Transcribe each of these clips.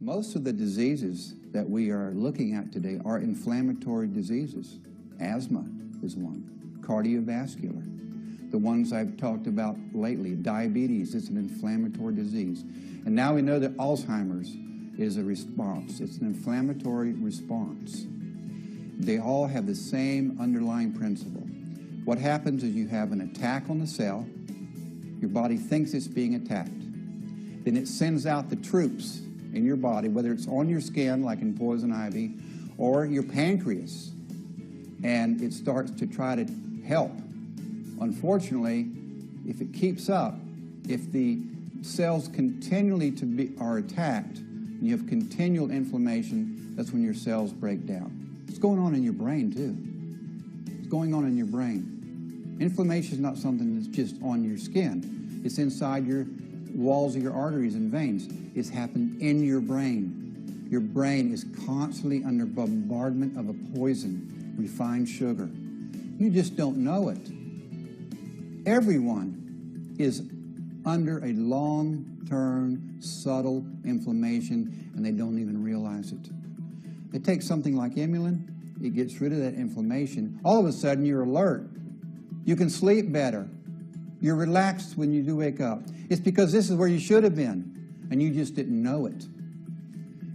Most of the diseases that we are looking at today are inflammatory diseases. Asthma is one, cardiovascular. The ones I've talked about lately, diabetes is an inflammatory disease. And now we know that Alzheimer's is a response. It's an inflammatory response. They all have the same underlying principle. What happens is you have an attack on the cell. Your body thinks it's being attacked. Then it sends out the troops in your body, whether it's on your skin, like in poison ivy, or your pancreas, and it starts to try to help. Unfortunately, if it keeps up, if the cells continually are attacked, and you have continual inflammation, that's when your cells break down. It's going on in your brain, too. It's going on in your brain. Inflammation is not something that's just on your skin. It's inside your walls of your arteries and veins. It's happened in your brain. Your brain is constantly under bombardment of a poison, refined sugar. You just don't know it. Everyone is under a long-term, subtle inflammation, and they don't even realize it. They take something like Emulin, it gets rid of that inflammation. All of a sudden, you're alert. You can sleep better. You're relaxed when you do wake up. It's because this is where you should have been, and you just didn't know it.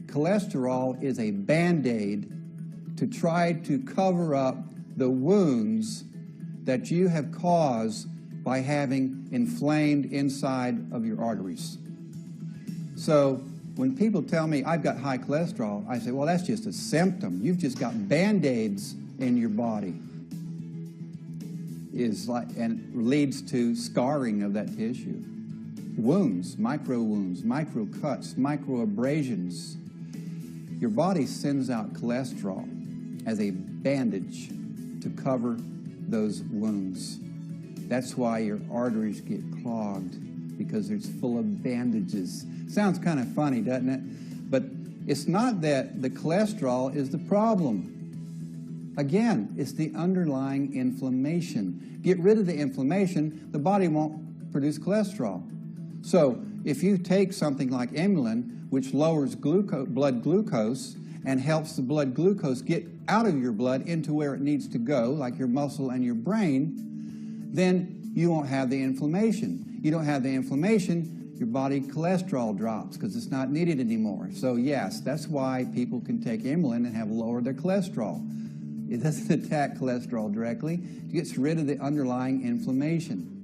Cholesterol is a Band-Aid to try to cover up the wounds that you have caused by having inflamed inside of your arteries. So when people tell me I've got high cholesterol, I say, well, that's just a symptom. You've just got Band-Aids in your body. And leads to scarring of that tissue. Wounds, micro cuts, micro abrasions. Your body sends out cholesterol as a bandage to cover those wounds. That's why your arteries get clogged, because it's full of bandages. Sounds kind of funny, doesn't it? But it's not that the cholesterol is the problem. Again, it's the underlying inflammation. Get rid of the inflammation, the body won't produce cholesterol. So if you take something like Emulin, which lowers blood glucose and helps the blood glucose get out of your blood into where it needs to go, like your muscle and your brain, then you won't have the inflammation. You don't have the inflammation, your body cholesterol drops because it's not needed anymore. So yes, that's why people can take Emulin and have lowered their cholesterol. It doesn't attack cholesterol directly. It gets rid of the underlying inflammation.